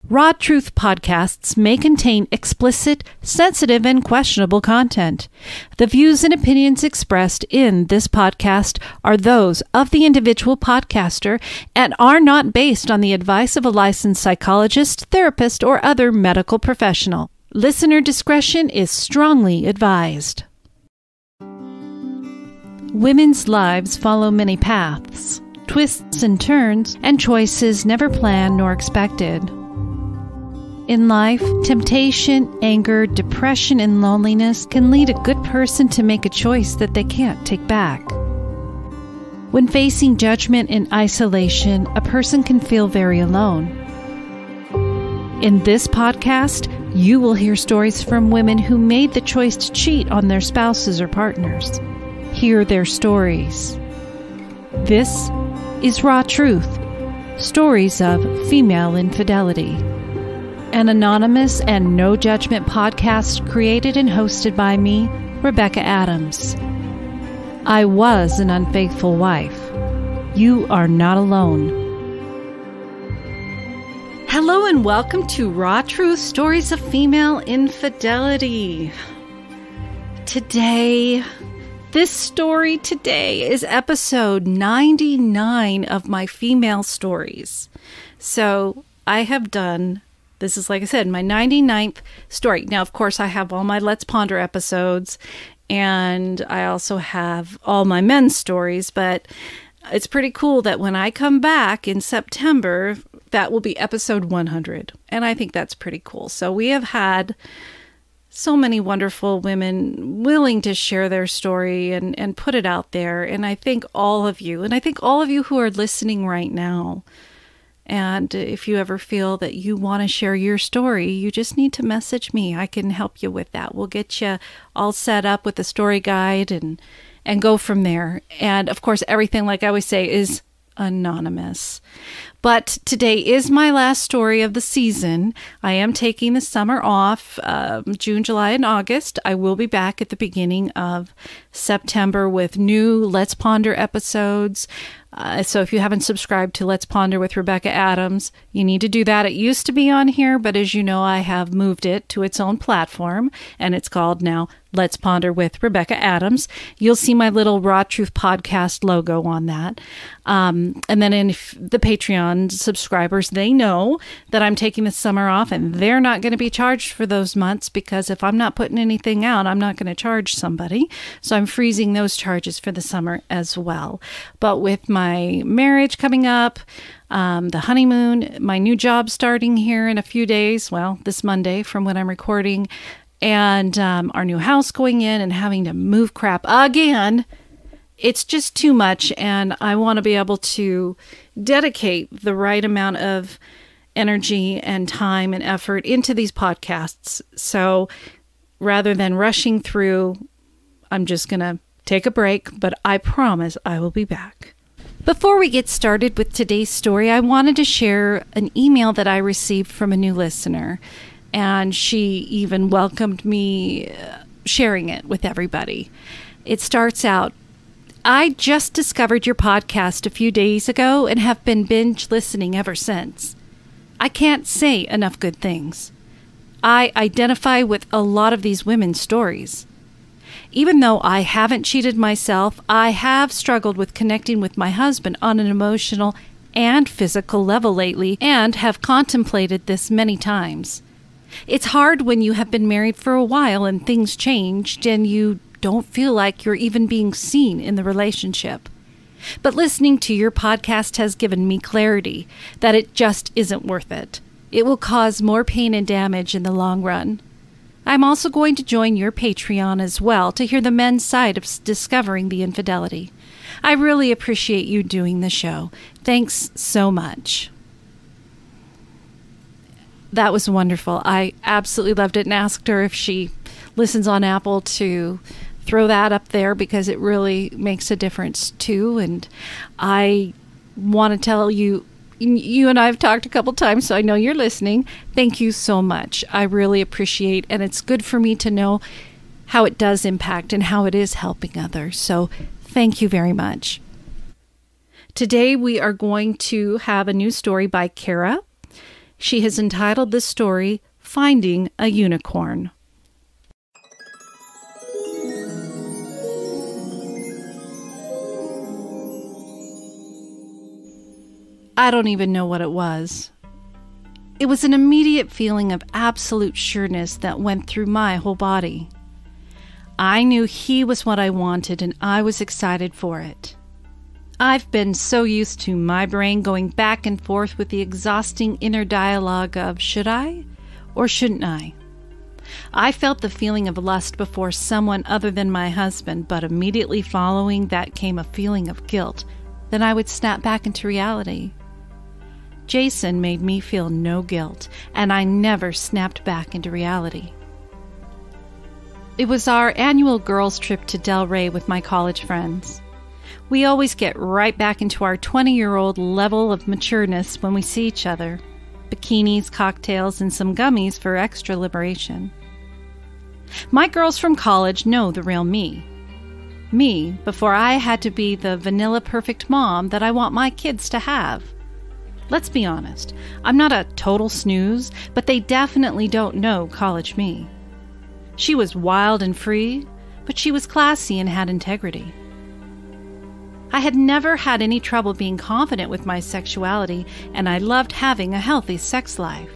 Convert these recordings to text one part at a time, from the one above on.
Raw Truth podcasts may contain explicit, sensitive, and questionable content. The views and opinions expressed in this podcast are those of the individual podcaster and are not based on the advice of a licensed psychologist, therapist, or other medical professional. Listener discretion is strongly advised. Women's lives follow many paths, twists and turns, and choices never planned nor expected. In life, temptation, anger, depression, and loneliness can lead a good person to make a choice that they can't take back. When facing judgment and isolation, a person can feel very alone. In this podcast, you will hear stories from women who made the choice to cheat on their spouses or partners. Hear their stories. This is Raw Truth, stories of female infidelity. An anonymous and no judgment podcast created and hosted by me, Rebecca Adams. I was an unfaithful wife. You are not alone. Hello and welcome to Raw Truth, stories of female infidelity. This story today is episode 99 of my female stories. So I have done, this is, like I said, my 99th story. Now, of course, I have all my Let's Ponder episodes, and I also have all my men's stories, but it's pretty cool that when I come back in September, that will be episode 100, and I think that's pretty cool. So we have had so many wonderful women willing to share their story and put it out there, and I thank all of you, who are listening right now. And if you ever feel that you want to share your story, you just need to message me. I can help you with that. We'll get you all set up with a story guide and go from there. And of course, everything, like I always say, is anonymous. But today is my last story of the season. I am taking the summer off, June, July, and August. I will be back at the beginning of September with new Let's Ponder episodes. So if you haven't subscribed to Let's Ponder with Rebecca Adams, you need to do that. It used to be on here, but as you know, I have moved it to its own platform, and it's called now Let's Ponder with Rebecca Adams. You'll see my little Raw Truth podcast logo on that. And then in the Patreon subscribers, they know that I'm taking the summer off, and they're not going to be charged for those months, because if I'm not putting anything out, I'm not going to charge somebody. So I'm freezing those charges for the summer as well. But with my marriage coming up, the honeymoon, my new job starting here in a few days, well, this Monday from when I'm recording, and our new house going in and having to move crap again, it's just too much, and I want to be able to dedicate the right amount of energy and time and effort into these podcasts. So rather than rushing through, I'm just going to take a break, but I promise I will be back. Before we get started with today's story, I wanted to share an email that I received from a new listener, and she even welcomed me sharing it with everybody. It starts out, I just discovered your podcast a few days ago and have been binge listening ever since. I can't say enough good things. I identify with a lot of these women's stories. Even though I haven't cheated myself, I have struggled with connecting with my husband on an emotional and physical level lately, and have contemplated this many times. It's hard when you have been married for a while and things changed and you don't feel like you're even being seen in the relationship. But listening to your podcast has given me clarity that it just isn't worth it. It will cause more pain and damage in the long run. I'm also going to join your Patreon as well to hear the men's side of discovering the infidelity. I really appreciate you doing the show. Thanks so much. That was wonderful. I absolutely loved it and asked her if she listens on Apple to throw that up there, because it really makes a difference too. And I want to tell you, you and I have talked a couple times, so I know you're listening. Thank you so much. I really appreciate, and it's good for me to know how it does impact and how it is helping others. So thank you very much. Today we are going to have a new story by Kara. She has entitled this story, Finding a Unicorn. I don't even know what it was. It was an immediate feeling of absolute sureness that went through my whole body. I knew he was what I wanted, and I was excited for it. I've been so used to my brain going back and forth with the exhausting inner dialogue of should I or shouldn't I? I felt the feeling of lust before someone other than my husband, but immediately following that came a feeling of guilt. Then I would snap back into reality. Jason made me feel no guilt, and I never snapped back into reality. It was our annual girls' trip to Delray with my college friends. We always get right back into our 20-year-old level of matureness when we see each other. Bikinis, cocktails, and some gummies for extra liberation. My girls from college know the real me. Me, before I had to be the vanilla perfect mom that I want my kids to have. Let's be honest, I'm not a total snooze, but they definitely don't know college me. She was wild and free, but she was classy and had integrity. I had never had any trouble being confident with my sexuality, and I loved having a healthy sex life.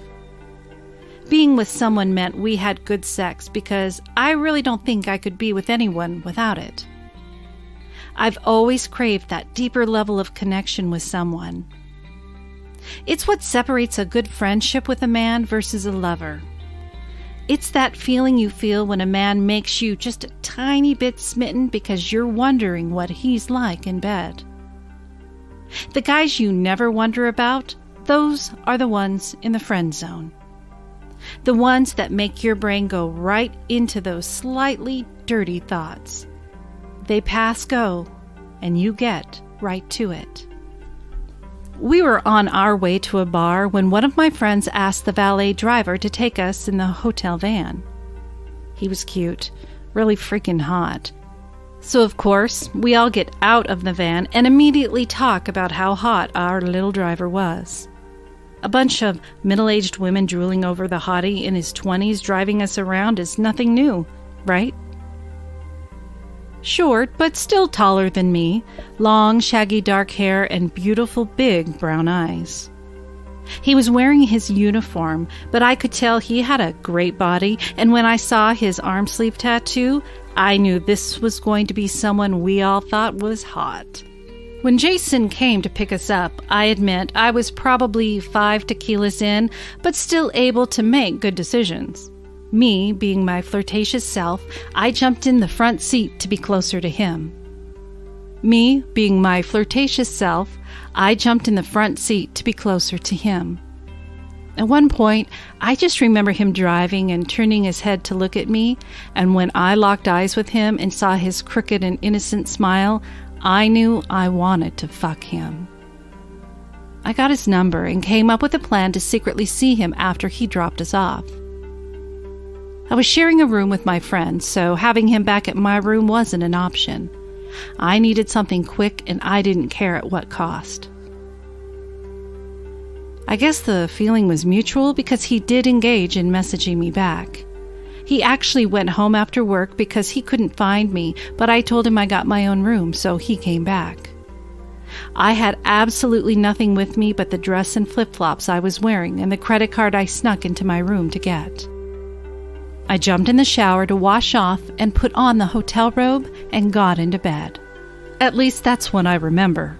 Being with someone meant we had good sex because I really don't think I could be with anyone without it. I've always craved that deeper level of connection with someone. It's what separates a good friendship with a man versus a lover. It's that feeling you feel when a man makes you just a tiny bit smitten because you're wondering what he's like in bed. The guys you never wonder about, those are the ones in the friend zone. The ones that make your brain go right into those slightly dirty thoughts. They pass go, and you get right to it. We were on our way to a bar when one of my friends asked the valet driver to take us in the hotel van. He was cute, really freaking hot. So of course, we all get out of the van and immediately talk about how hot our little driver was. A bunch of middle-aged women drooling over the hottie in his 20s driving us around is nothing new, right? Short, but still taller than me, long, shaggy dark hair, and beautiful big brown eyes. He was wearing his uniform, but I could tell he had a great body, and when I saw his arm sleeve tattoo, I knew this was going to be someone we all thought was hot. When Jason came to pick us up, I admit I was probably 5 tequilas in, but still able to make good decisions. Me, being my flirtatious self, I jumped in the front seat to be closer to him. Me, being my flirtatious self, I jumped in the front seat to be closer to him. At one point, I just remember him driving and turning his head to look at me, and when I locked eyes with him and saw his crooked and innocent smile, I knew I wanted to fuck him. I got his number and came up with a plan to secretly see him after he dropped us off. I was sharing a room with my friend, so having him back at my room wasn't an option. I needed something quick, and I didn't care at what cost. I guess the feeling was mutual because he did engage in messaging me back. He actually went home after work because he couldn't find me, but I told him I got my own room, so he came back. I had absolutely nothing with me but the dress and flip-flops I was wearing and the credit card I snuck into my room to get. I jumped in the shower to wash off and put on the hotel robe and got into bed. At least that's what I remember.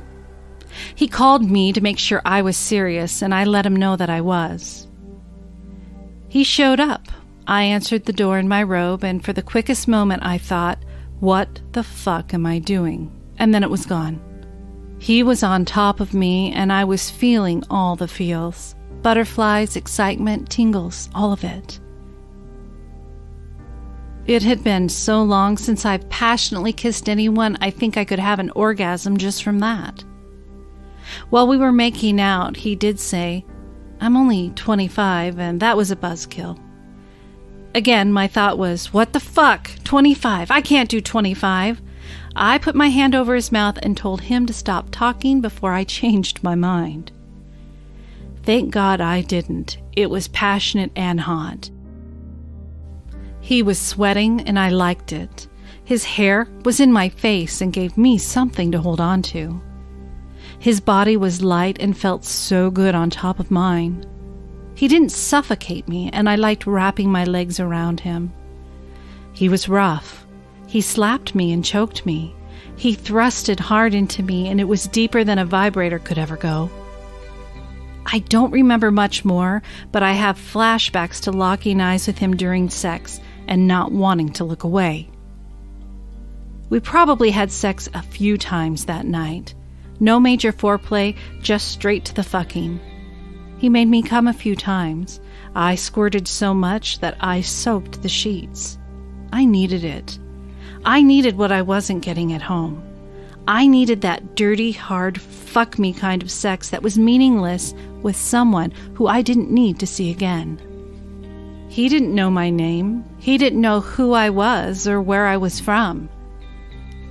He called me to make sure I was serious, and I let him know that I was. He showed up. I answered the door in my robe, and for the quickest moment I thought, what the fuck am I doing? And then it was gone. He was on top of me, and I was feeling all the feels. Butterflies, excitement, tingles, all of it. It had been so long since I've passionately kissed anyone, I think I could have an orgasm just from that. While we were making out, he did say, "I'm only 25, and that was a buzzkill." Again, my thought was, what the fuck? 25? I can't do 25. I put my hand over his mouth and told him to stop talking before I changed my mind. Thank God I didn't. It was passionate and hot. He was sweating, and I liked it. His hair was in my face and gave me something to hold on to. His body was light and felt so good on top of mine. He didn't suffocate me, and I liked wrapping my legs around him. He was rough. He slapped me and choked me. He thrusted hard into me, and it was deeper than a vibrator could ever go. I don't remember much more, but I have flashbacks to locking eyes with him during sex and not wanting to look away. We probably had sex a few times that night. No major foreplay, just straight to the fucking. He made me come a few times. I squirted so much that I soaked the sheets. I needed it. I needed what I wasn't getting at home. I needed that dirty, hard, fuck me kind of sex that was meaningless with someone who I didn't need to see again. He didn't know my name. He didn't know who I was or where I was from.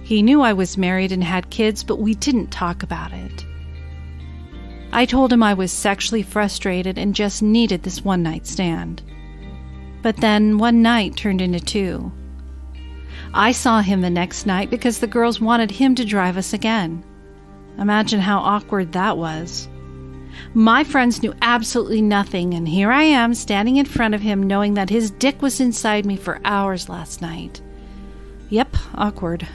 He knew I was married and had kids, but we didn't talk about it. I told him I was sexually frustrated and just needed this one-night stand. But then one night turned into two. I saw him the next night because the girls wanted him to drive us again. Imagine how awkward that was. My friends knew absolutely nothing, and here I am standing in front of him knowing that his dick was inside me for hours last night. Yep, awkward.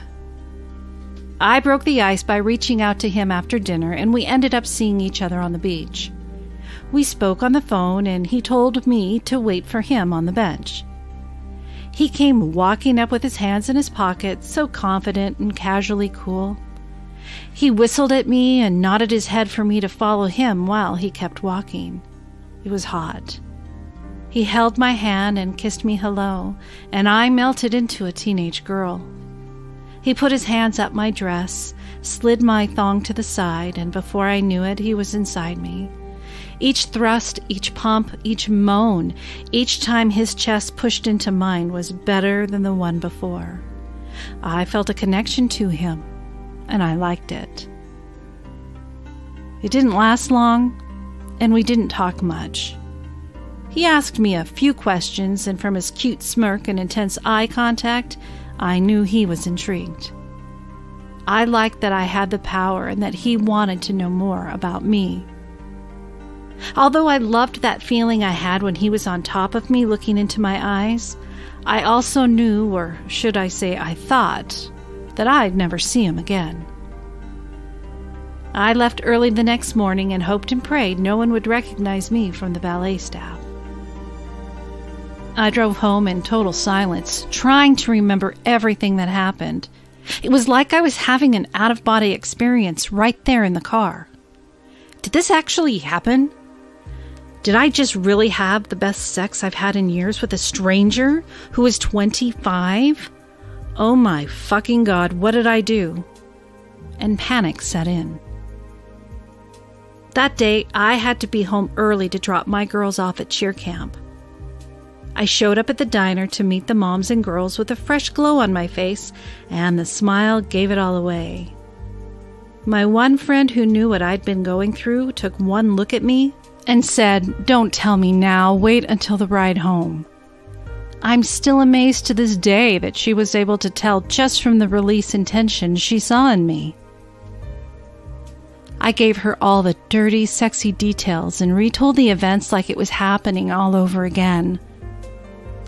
I broke the ice by reaching out to him after dinner, and we ended up seeing each other on the beach. We spoke on the phone, and he told me to wait for him on the bench. He came walking up with his hands in his pockets, so confident and casually cool. He whistled at me and nodded his head for me to follow him while he kept walking. It was hot. He held my hand and kissed me hello, and I melted into a teenage girl. He put his hands up my dress, slid my thong to the side, and before I knew it, he was inside me. Each thrust, each pump, each moan, each time his chest pushed into mine was better than the one before. I felt a connection to him, and I liked it. It didn't last long, and we didn't talk much. He asked me a few questions, and from his cute smirk and intense eye contact, I knew he was intrigued. I liked that I had the power and that he wanted to know more about me. Although I loved that feeling I had when he was on top of me looking into my eyes, I also knew, or should I say I thought, that I'd never see him again. I left early the next morning and hoped and prayed no one would recognize me from the ballet staff. I drove home in total silence, trying to remember everything that happened. It was like I was having an out-of-body experience right there in the car. Did this actually happen? Did I just really have the best sex I've had in years with a stranger who was 25? Oh my fucking God, what did I do? And panic set in. That day, I had to be home early to drop my girls off at cheer camp. I showed up at the diner to meet the moms and girls with a fresh glow on my face, and the smile gave it all away. My one friend who knew what I'd been going through took one look at me and said, "Don't tell me now, wait until the ride home." I'm still amazed to this day that she was able to tell just from the release intention she saw in me. I gave her all the dirty, sexy details and retold the events like it was happening all over again.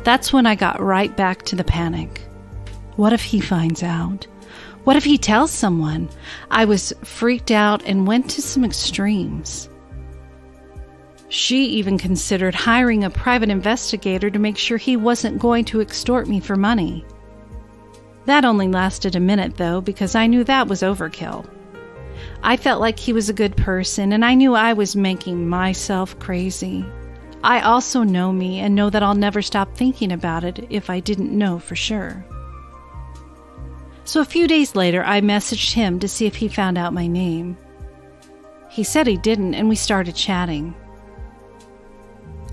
That's when I got right back to the panic. What if he finds out? What if he tells someone? I was freaked out and went to some extremes. She even considered hiring a private investigator to make sure he wasn't going to extort me for money. That only lasted a minute, though, because I knew that was overkill. I felt like he was a good person, and I knew I was making myself crazy. I also know me and know that I'll never stop thinking about it if I didn't know for sure. So a few days later, I messaged him to see if he found out my name. He said he didn't, and we started chatting.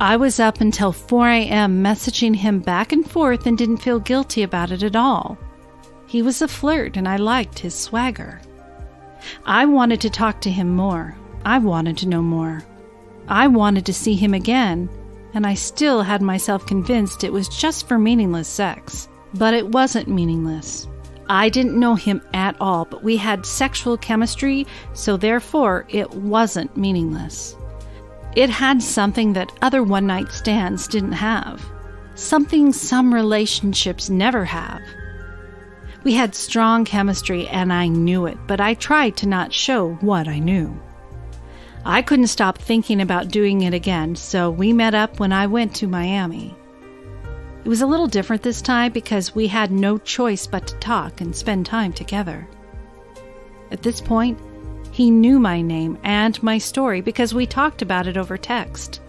I was up until 4 a.m. messaging him back and forth and didn't feel guilty about it at all. He was a flirt, and I liked his swagger. I wanted to talk to him more. I wanted to know more. I wanted to see him again, and I still had myself convinced it was just for meaningless sex. But it wasn't meaningless. I didn't know him at all, but we had sexual chemistry, so therefore it wasn't meaningless. It had something that other one-night stands didn't have. Something some relationships never have. We had strong chemistry, and I knew it, but I tried to not show what I knew. I couldn't stop thinking about doing it again, so we met up when I went to Miami. It was a little different this time because we had no choice but to talk and spend time together. At this point, he knew my name and my story because we talked about it over text.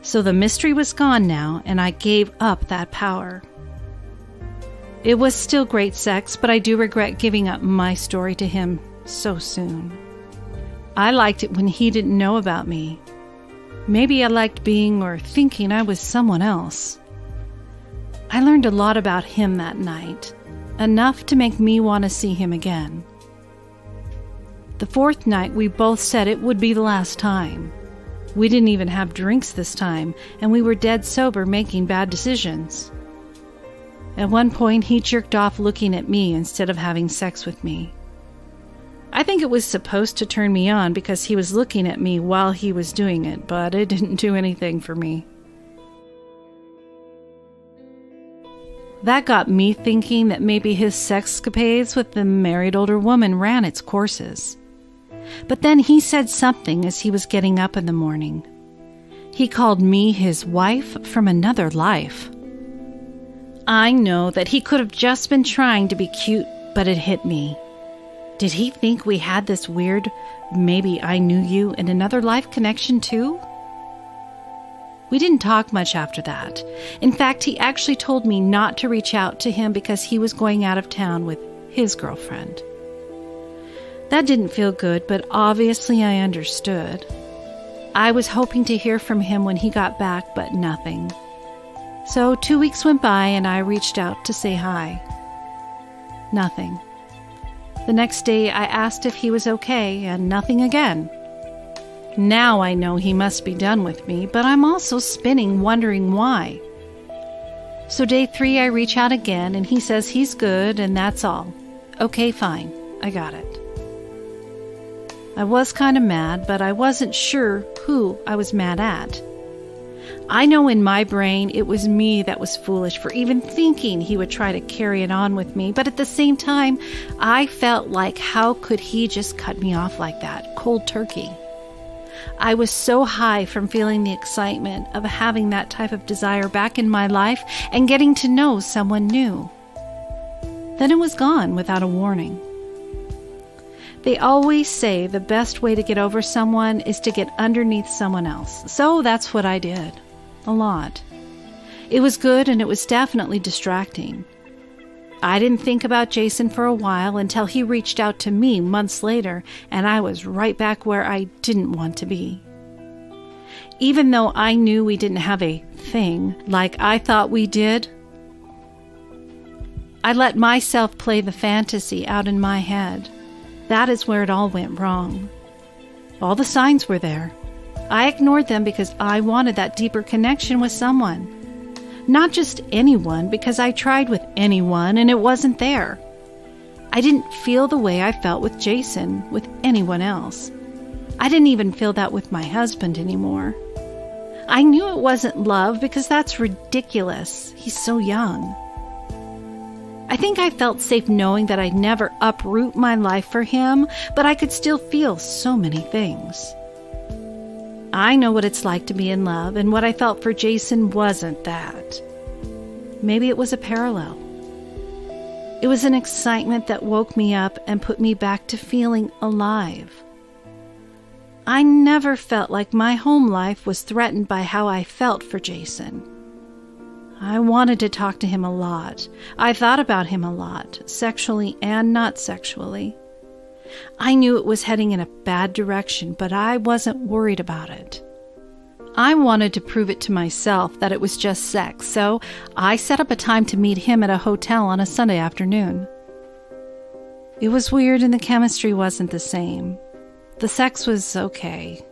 So the mystery was gone now, and I gave up that power. It was still great sex, but I do regret giving up my story to him so soon. I liked it when he didn't know about me. Maybe I liked being or thinking I was someone else. I learned a lot about him that night, enough to make me want to see him again. The fourth night, we both said it would be the last time. We didn't even have drinks this time, and we were dead sober making bad decisions. At one point, he jerked off looking at me instead of having sex with me. I think it was supposed to turn me on because he was looking at me while he was doing it, but it didn't do anything for me. That got me thinking that maybe his sexcapades with the married older woman ran its courses. But then he said something as he was getting up in the morning. He called me his wife from another life. I know that he could have just been trying to be cute, but it hit me. Did he think we had this weird, maybe I knew you in another life connection too? We didn't talk much after that. In fact, he actually told me not to reach out to him because he was going out of town with his girlfriend. That didn't feel good, but obviously I understood. I was hoping to hear from him when he got back, but nothing. So 2 weeks went by and I reached out to say hi. Nothing. The next day I asked if he was okay, and nothing again. Now I know he must be done with me, but I'm also spinning, wondering why. So day 3 I reach out again, and he says he's good, and that's all. Okay, fine. I got it. I was kind of mad, but I wasn't sure who I was mad at. I know in my brain it was me that was foolish for even thinking he would try to carry it on with me, but at the same time, I felt like how could he just cut me off like that, cold turkey? I was so high from feeling the excitement of having that type of desire back in my life and getting to know someone new. Then it was gone without a warning. They always say the best way to get over someone is to get underneath someone else. So that's what I did. A lot. It was good and it was definitely distracting. I didn't think about Jason for a while until he reached out to me months later, and I was right back where I didn't want to be. Even though I knew we didn't have a thing like I thought we did, I let myself play the fantasy out in my head. That is where it all went wrong. All the signs were there. I ignored them because I wanted that deeper connection with someone. Not just anyone, because I tried with anyone and it wasn't there. I didn't feel the way I felt with Jason, with anyone else. I didn't even feel that with my husband anymore. I knew it wasn't love because that's ridiculous. He's so young. I think I felt safe knowing that I'd never uproot my life for him, but I could still feel so many things. I know what it's like to be in love, and what I felt for Jason wasn't that. Maybe it was a parallel. It was an excitement that woke me up and put me back to feeling alive. I never felt like my home life was threatened by how I felt for Jason. I wanted to talk to him a lot. I thought about him a lot, sexually and not sexually. I knew it was heading in a bad direction, but I wasn't worried about it. I wanted to prove it to myself that it was just sex, so I set up a time to meet him at a hotel on a Sunday afternoon. It was weird and the chemistry wasn't the same. The sex was okay.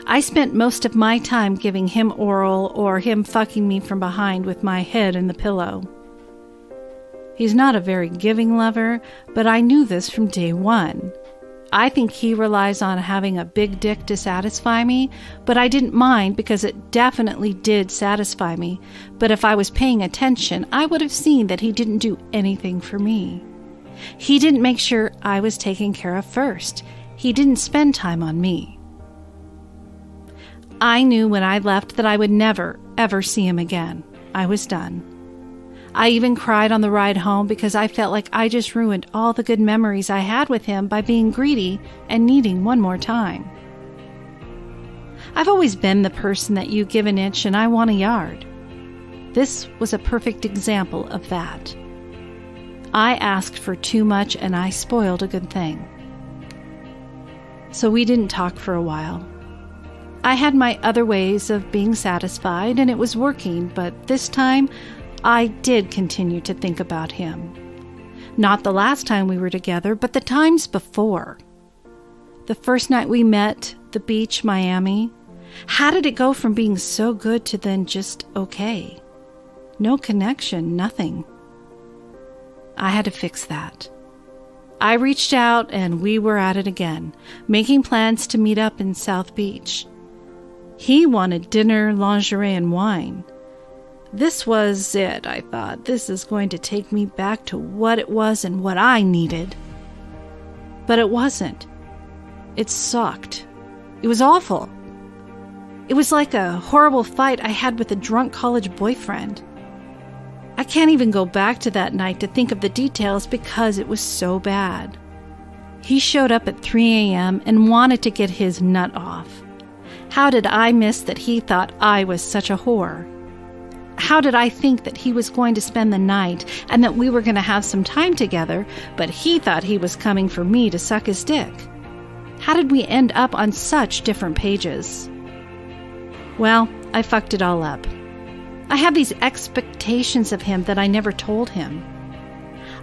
I spent most of my time giving him oral or him fucking me from behind with my head in the pillow. He's not a very giving lover, but I knew this from day one. I think he relies on having a big dick to satisfy me, but I didn't mind because it definitely did satisfy me. But if I was paying attention, I would have seen that he didn't do anything for me. He didn't make sure I was taken care of first. He didn't spend time on me. I knew when I left that I would never, ever see him again. I was done. I even cried on the ride home because I felt like I just ruined all the good memories I had with him by being greedy and needing one more time. I've always been the person that you give an inch and I want a yard. This was a perfect example of that. I asked for too much and I spoiled a good thing. So we didn't talk for a while. I had my other ways of being satisfied and it was working, but this time I did continue to think about him. Not the last time we were together, but the times before. The first night we met, the beach, Miami. How did it go from being so good to then just okay? No connection, nothing. I had to fix that. I reached out and we were at it again, making plans to meet up in South Beach. He wanted dinner, lingerie, and wine. This was it, I thought. This is going to take me back to what it was and what I needed. But it wasn't. It sucked. It was awful. It was like a horrible fight I had with a drunk college boyfriend. I can't even go back to that night to think of the details because it was so bad. He showed up at 3 a.m. and wanted to get his nut off. How did I miss that he thought I was such a whore? How did I think that he was going to spend the night and that we were going to have some time together, but he thought he was coming for me to suck his dick? How did we end up on such different pages? Well, I fucked it all up. I had these expectations of him that I never told him.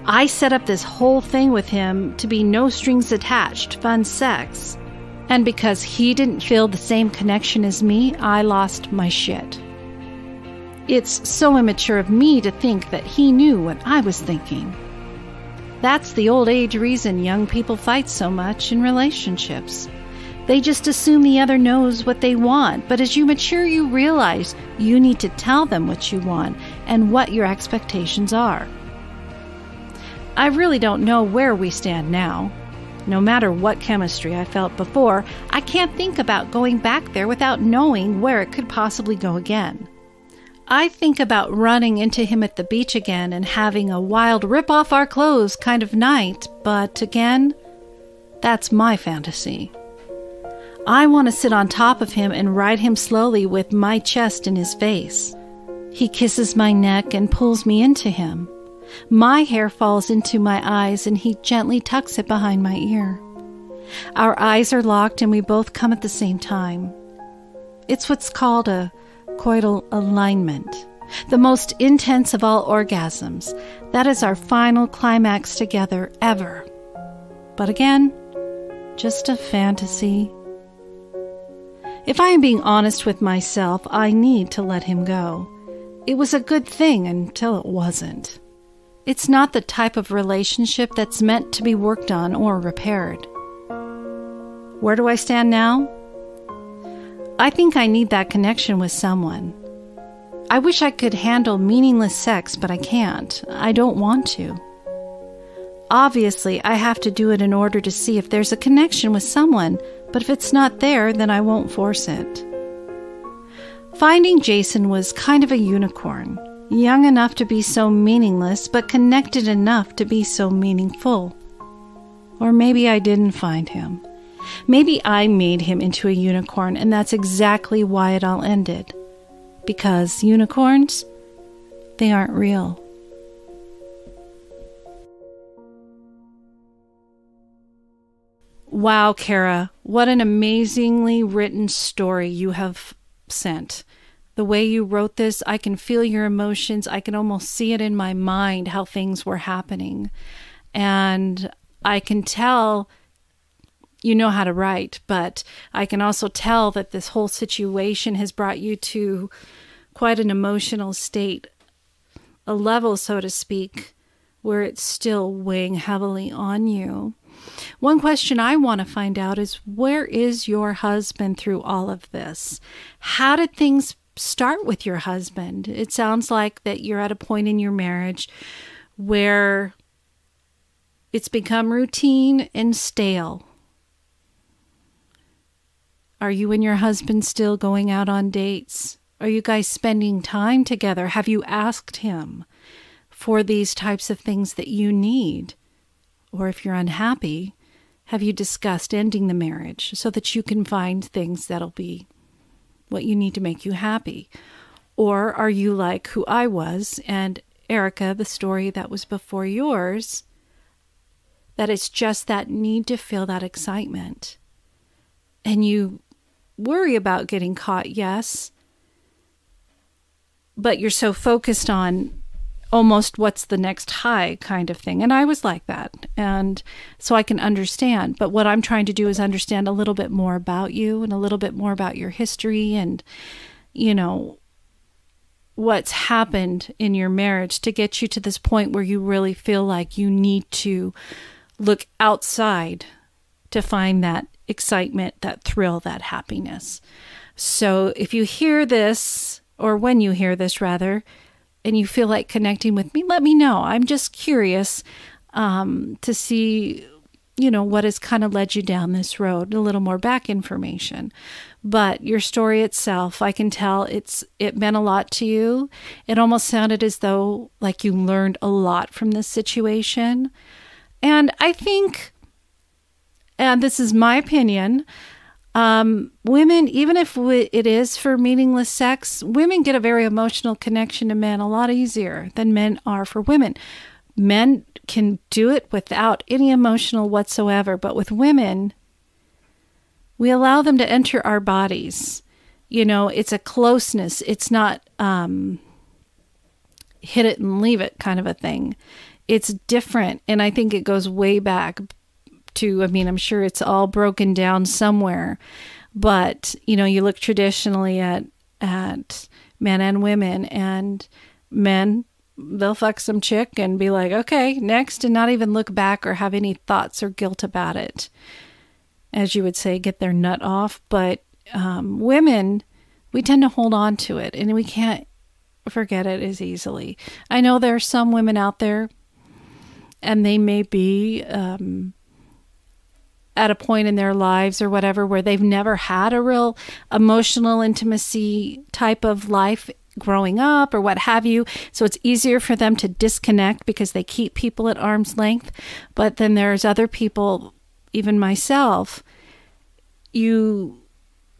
I set up this whole thing with him to be no strings attached, fun sex. And because he didn't feel the same connection as me, I lost my shit. It's so immature of me to think that he knew what I was thinking. That's the old age reason young people fight so much in relationships. They just assume the other knows what they want, but as you mature, you realize you need to tell them what you want and what your expectations are. I really don't know where we stand now. No matter what chemistry I felt before, I can't think about going back there without knowing where it could possibly go again. I think about running into him at the beach again and having a wild rip-off-our-clothes kind of night, but again, that's my fantasy. I want to sit on top of him and ride him slowly with my chest in his face. He kisses my neck and pulls me into him. My hair falls into my eyes and he gently tucks it behind my ear. Our eyes are locked and we both come at the same time. It's what's called a coital alignment, the most intense of all orgasms. That is our final climax together ever. But again, just a fantasy. If I am being honest with myself, I need to let him go. It was a good thing until it wasn't. It's not the type of relationship that's meant to be worked on or repaired. Where do I stand now? I think I need that connection with someone. I wish I could handle meaningless sex, but I can't. I don't want to. Obviously, I have to do it in order to see if there's a connection with someone, but if it's not there, then I won't force it. Finding Jason was kind of a unicorn, young enough to be so meaningless, but connected enough to be so meaningful. Or maybe I didn't find him. Maybe I made him into a unicorn, and that's exactly why it all ended. Because unicorns, they aren't real. Wow, Kara, what an amazingly written story you have sent. The way you wrote this, I can feel your emotions. I can almost see it in my mind, how things were happening. And I can tell you know how to write, but I can also tell that this whole situation has brought you to quite an emotional state, a level, so to speak, where it's still weighing heavily on you. One question I want to find out is, where is your husband through all of this? How did things start with your husband? It sounds like that you're at a point in your marriage where it's become routine and stale. Are you and your husband still going out on dates? Are you guys spending time together? Have you asked him for these types of things that you need? Or if you're unhappy, have you discussed ending the marriage so that you can find things that'll be what you need to make you happy? Or are you like who I was, and Erica, the story that was before yours, that it's just that need to feel that excitement? And you worry about getting caught, yes, but you're so focused on almost what's the next high kind of thing. And I was like that. And so I can understand. But what I'm trying to do is understand a little bit more about you and a little bit more about your history and, you know, what's happened in your marriage to get you to this point where you really feel like you need to look outside to find that excitement, that thrill, that happiness. So if you hear this, or when you hear this rather, and you feel like connecting with me, let me know. I'm just curious to see, you know, what has kind of led you down this road, a little more back information. But your story itself, I can tell it meant a lot to you. It almost sounded as though like you learned a lot from this situation. And I think, and this is my opinion, women, even if it is for meaningless sex, women get a very emotional connection to men a lot easier than men are for women. Men can do it without any emotional whatsoever, but with women, we allow them to enter our bodies. You know, it's a closeness. It's not hit it and leave it kind of a thing. It's different, and I think it goes way back to, I mean, I'm sure it's all broken down somewhere, but, you know, you look traditionally at men and women, and men, they'll fuck some chick and be like, okay, next, and not even look back or have any thoughts or guilt about it. As you would say, get their nut off. But women, we tend to hold on to it, and we can't forget it as easily. I know there are some women out there, and they may be at a point in their lives or whatever where they've never had a real emotional intimacy type of life growing up or what have you. So it's easier for them to disconnect because they keep people at arm's length. But then there's other people, even myself, you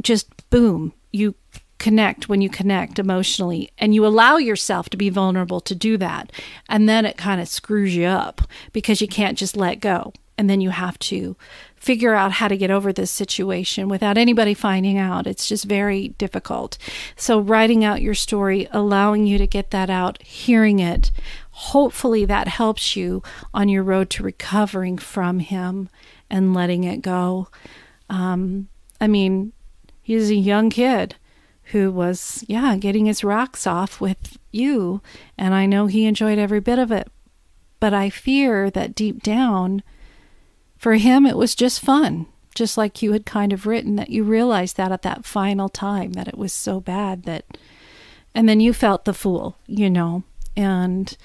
just boom, you connect when you connect emotionally, and you allow yourself to be vulnerable to do that. And then it kind of screws you up because you can't just let go. And then you have to figure out how to get over this situation without anybody finding out. It's just very difficult. So writing out your story, allowing you to get that out, hearing it, hopefully that helps you on your road to recovering from him and letting it go. I mean, he's a young kid who was, getting his rocks off with you. And I know he enjoyed every bit of it. But I fear that deep down, for him, it was just fun, just like you had kind of written, that you realized that at that final time, that it was so bad that, and then you felt the fool, you know, and,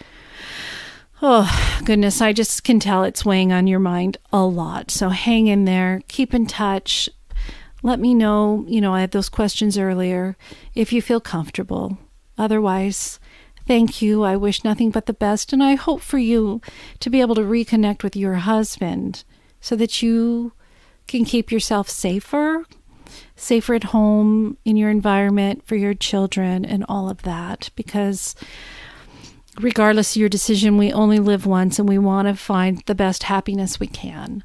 oh, goodness, I just can tell it's weighing on your mind a lot. So hang in there, keep in touch. Let me know, you know, I had those questions earlier, if you feel comfortable. Otherwise, thank you. I wish nothing but the best, and I hope for you to be able to reconnect with your husband, so that you can keep yourself safer at home, in your environment, for your children, and all of that. Because regardless of your decision, we only live once, and we want to find the best happiness we can.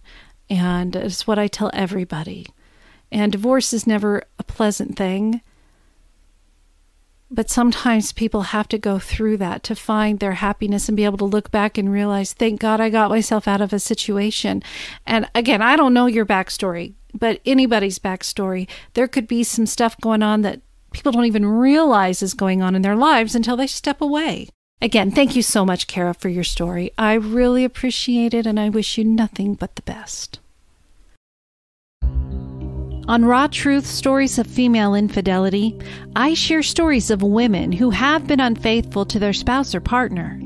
And it's what I tell everybody. And divorce is never a pleasant thing. But sometimes people have to go through that to find their happiness and be able to look back and realize, thank God I got myself out of a situation. And again, I don't know your backstory, but anybody's backstory, there could be some stuff going on that people don't even realize is going on in their lives until they step away. Again, thank you so much, Kara, for your story. I really appreciate it, and I wish you nothing but the best. On Raw Truth Stories of Female Infidelity, I share stories of women who have been unfaithful to their spouse or partner.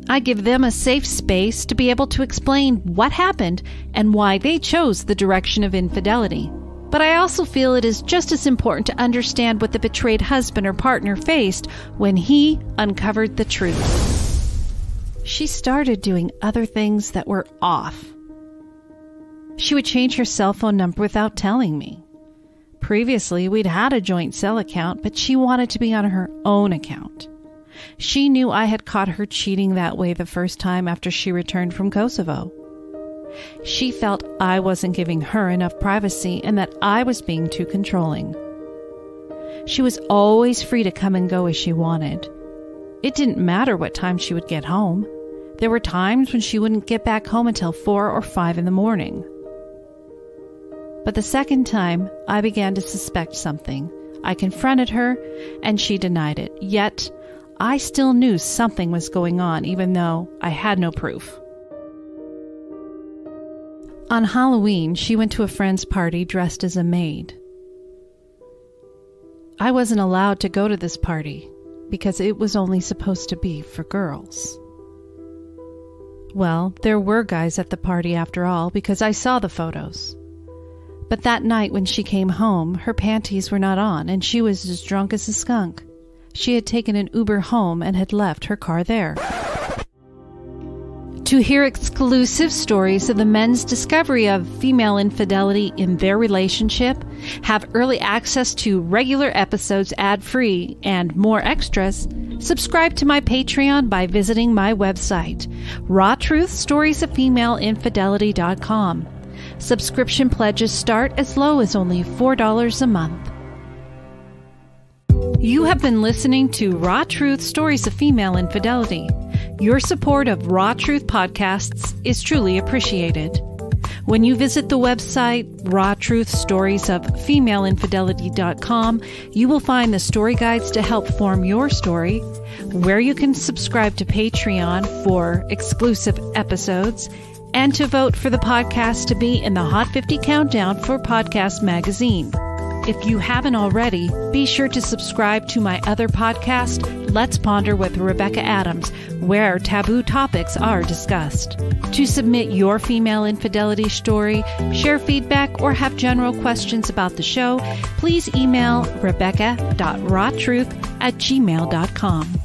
I give them a safe space to be able to explain what happened and why they chose the direction of infidelity. But I also feel it is just as important to understand what the betrayed husband or partner faced when he uncovered the truth. She started doing other things that were off. She would change her cell phone number without telling me. Previously, we'd had a joint cell account, but she wanted to be on her own account. She knew I had caught her cheating that way the first time after she returned from Kosovo. She felt I wasn't giving her enough privacy and that I was being too controlling. She was always free to come and go as she wanted. It didn't matter what time she would get home. There were times when she wouldn't get back home until 4 or 5 in the morning. But the second time, I began to suspect something. I confronted her, and she denied it. Yet, I still knew something was going on, even though I had no proof. On Halloween, she went to a friend's party dressed as a maid. I wasn't allowed to go to this party because it was only supposed to be for girls. Well, there were guys at the party after all because I saw the photos. But that night when she came home, her panties were not on and she was as drunk as a skunk. She had taken an Uber home and had left her car there. To hear exclusive stories of the men's discovery of female infidelity in their relationship, have early access to regular episodes ad-free, and more extras, subscribe to my Patreon by visiting my website, rawtruthstoriesoffemaleinfidelity.com. Subscription pledges start as low as only $4 a month. You have been listening to Raw Truth Stories of Female Infidelity. Your support of Raw Truth podcasts is truly appreciated. When you visit the website rawtruthstoriesoffemaleinfidelity.com, you will find the story guides to help form your story, where you can subscribe to Patreon for exclusive episodes, and to vote for the podcast to be in the Hot 50 Countdown for Podcast Magazine. If you haven't already, be sure to subscribe to my other podcast, Let's Ponder with Rebecca Adams, where taboo topics are discussed. To submit your female infidelity story, share feedback, or have general questions about the show, please email rebecca.rawtruth@gmail.com.